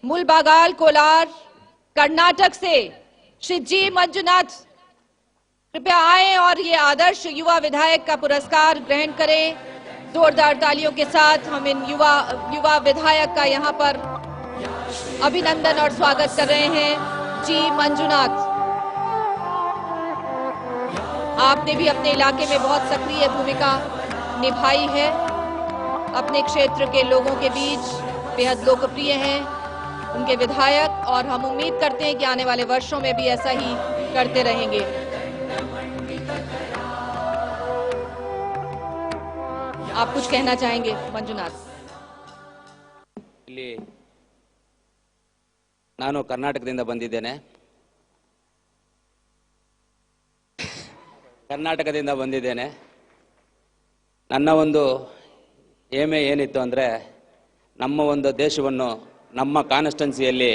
मुलबागाल कोलार कर्नाटक से श्री जी मंजुनाथ कृपया आए और ये आदर्श युवा विधायक का पुरस्कार ग्रहण करें। जोरदार तालियों के साथ हम इन युवा विधायक का यहाँ पर अभिनंदन और स्वागत कर रहे हैं। जी मंजुनाथ, आपने भी अपने इलाके में बहुत सक्रिय भूमिका निभाई है, अपने क्षेत्र के लोगों के बीच बेहद लोकप्रिय हैं उनके विधायक, और हम उम्मीद करते हैं कि आने वाले वर्षों में भी ऐसा ही करते रहेंगे। आप कुछ कहना चाहेंगे मंजुनाथ? ಇಲ್ಲಿ ನಾನು ಕರ್ನಾಟಕದಿಂದ ಬಂದಿದ್ದೇನೆ. ನನ್ನ ಒಂದು ಏಮೆ ಏನಿತ್ತು ಅಂದ್ರೆ ನಮ್ಮ ಒಂದು ದೇಶವನ್ನು ನಮ್ಮ ಕಾನ್ಸ್ಟಿಟ್ಯೂನ್ಸಿಯಲ್ಲಿ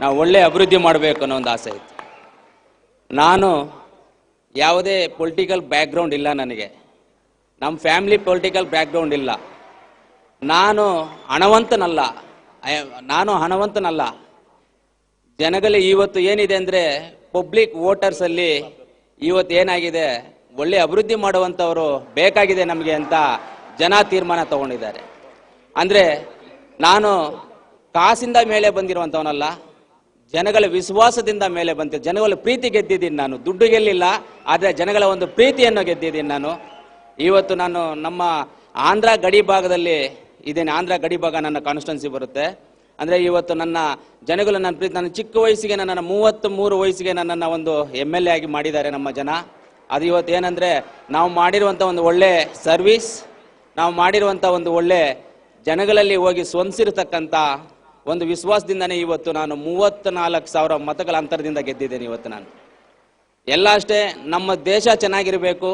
ನಾವು ಒಳ್ಳೆ ಅಭಿವೃದ್ಧಿ ಮಾಡಬೇಕು ಅನ್ನೋ ಒಂದು ಆಸೆ ಇತ್ತು. ನಾನು ಯಾವುದೇ ಪೊಲಿಟಿಕಲ್ ಬ್ಯಾಕ್ಗ್ರೌಂಡ್ ಇಲ್ಲ, ನನಗೆ ನಮ್ಮ ಫ್ಯಾಮಿಲಿ ಪೊಲಿಟಿಕಲ್ ಬ್ಯಾಕ್ಗ್ರೌಂಡ್ ಇಲ್ಲ. ನಾನು ಹಣವಂತನಲ್ಲ. ಜನಗಳಿಗೆ ಇವತ್ತು ಏನಿದೆ ಅಂದರೆ ಪಬ್ಲಿಕ್ ವೋಟರ್ಸಲ್ಲಿ ಇವತ್ತು ಏನಾಗಿದೆ, ಒಳ್ಳೆ ಅಭಿವೃದ್ಧಿ ಮಾಡುವಂಥವರು ಬೇಕಾಗಿದೆ ನಮಗೆ ಅಂತ ಜನ ತೀರ್ಮಾನ ತಗೊಂಡಿದ್ದಾರೆ. ಅಂದರೆ ನಾನು ಕಾಸಿಂದ ಮೇಲೆ ಬಂದಿರುವಂಥವನಲ್ಲ, ಜನಗಳ ವಿಶ್ವಾಸದಿಂದ ಮೇಲೆ ಬಂದ, ಜನಗಳ ಪ್ರೀತಿ ಗೆದ್ದಿದ್ದೀನಿ. ನಾನು ದುಡ್ಡು ಗೆಲ್ಲಿಲ್ಲ, ಆದರೆ ಜನಗಳ ಒಂದು ಪ್ರೀತಿಯನ್ನು ಗೆದ್ದಿದ್ದೀನಿ. ಇವತ್ತು ನಾನು ನಮ್ಮ ಆಂಧ್ರ ಗಡಿ ಭಾಗದಲ್ಲಿ ಇದ್ದೇನೆ. ಆಂಧ್ರ ಗಡಿ ಭಾಗ ನನ್ನ ಕಾನ್ಸ್ಟಿಟ್ಯೂನ್ಸಿ ಬರುತ್ತೆ. ಅಂದರೆ ಇವತ್ತು ನನ್ನ ಜನಗಳು ನನ್ನ ಪ್ರೀತಿ, ನನ್ನ ಚಿಕ್ಕ ವಯಸ್ಸಿಗೆ ನನ್ನ 33 ವಯಸ್ಸಿಗೆ ನನ್ನನ್ನು ಒಂದು MLA ಆಗಿ ಮಾಡಿದ್ದಾರೆ ನಮ್ಮ ಜನ. ಅದು ಇವತ್ತು ಏನಂದರೆ ನಾವು ಮಾಡಿರುವಂಥ ಒಂದು ಒಳ್ಳೆ ಸರ್ವಿಸ್, ನಾವು ಮಾಡಿರುವಂಥ ಒಂದು ಒಳ್ಳೆ ಜನಗಳಲ್ಲಿ ಹೋಗಿ ಸ್ವಂದಿಸಿರ್ತಕ್ಕಂಥ ಒಂದು ವಿಶ್ವಾಸದಿಂದನೇ ಇವತ್ತು ನಾನು 34,000 ಮತಗಳ ಅಂತರದಿಂದ ಗೆದ್ದಿದ್ದೇನೆ. ಇವತ್ತು ನಾನು ಎಲ್ಲ ಅಷ್ಟೇ, ನಮ್ಮ ದೇಶ ಚೆನ್ನಾಗಿರಬೇಕು,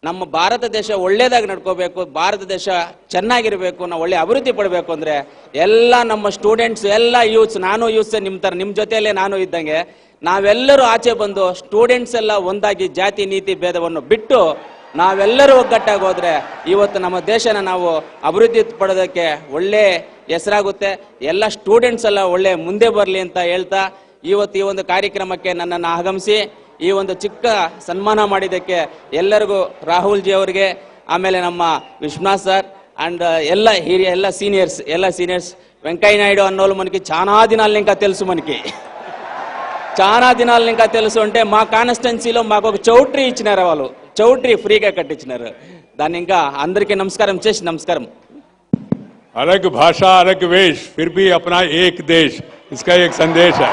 ನಮ್ಮ ಭಾರತ ದೇಶ ಒಳ್ಳೇದಾಗಿ ನಡ್ಕೋಬೇಕು, ಭಾರತ ದೇಶ ಚೆನ್ನಾಗಿರಬೇಕು, ನಾವು ಒಳ್ಳೆ ಅಭಿವೃದ್ಧಿ ಪಡಬೇಕು ಅಂದರೆ ಎಲ್ಲ ನಮ್ಮ ಸ್ಟೂಡೆಂಟ್ಸ್, ಎಲ್ಲ ಯೂತ್ಸ್, ನಾನು ಯೂತ್ಸ್ ನಿಮ್ಮ ಜೊತೆಯಲ್ಲೇ ನಾನು ಇದ್ದಂಗೆ ನಾವೆಲ್ಲರೂ ಆಚೆ ಬಂದು ಸ್ಟೂಡೆಂಟ್ಸ್ ಎಲ್ಲ ಒಂದಾಗಿ ಜಾತಿ ನೀತಿ ಭೇದವನ್ನು ಬಿಟ್ಟು ನಾವೆಲ್ಲರೂ ಒಗ್ಗಟ್ಟಾಗಿ ಹೋದ್ರೆ ಇವತ್ತು ನಮ್ಮ ದೇಶನ ನಾವು ಅಭಿವೃದ್ಧಿ ಪಡೋದಕ್ಕೆ ಒಳ್ಳೆ ಹೆಸರಾಗುತ್ತೆ. ಎಲ್ಲ ಸ್ಟೂಡೆಂಟ್ಸ್ ಎಲ್ಲ ಒಳ್ಳೆ ಮುಂದೆ ಬರಲಿ ಅಂತ ಹೇಳ್ತಾ ಇವತ್ತು ಈ ಒಂದು ಕಾರ್ಯಕ್ರಮಕ್ಕೆ ನನ್ನನ್ನು ಆಗಮಿಸಿ ಈ ಒಂದು ಚಿಕ್ಕ ಸನ್ಮಾನ ಮಾಡಿದ್ದಕ್ಕೆ ಎಲ್ಲರಿಗೂ, ರಾಹುಲ್ ಜಿ ಅವರಿಗೆ, ಆಮೇಲೆ ನಮ್ಮ ವಿಶ್ವನಾಥ್ ಸರ್ అండ్ ಎಲ್ಲ ಹಿರಿಯ ಎಲ್ಲ సీనియర్స్ వెంకయ్య నాయుడు అన్నోళ్ళు మనకి చాలా దినాల ఇంకా తెలుసు, చాలా దినాల ఇంకా తెలుసు. అంటే మా కాన్స్టిట్యున్సీలో మాకు ఒక చౌట్రీ ఇచ్చినారు, వాళ్ళు చౌట్రీ ఫ్రీగా కట్టించినారు. దాన్ని ఇంకా అందరికీ నమస్కారం చేసి నమస్కారం. अलग भाषा अलग वेश फिर भी अपना एक देश, इसका एक संदेश है.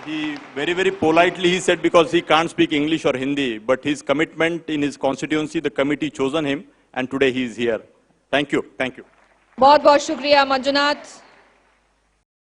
He very politely he said because he can't speak English or Hindi, but his commitment in his constituency, the committee chosen him, and today he is here. Thank you. बहुत शुक्रिया मंजुनाथ.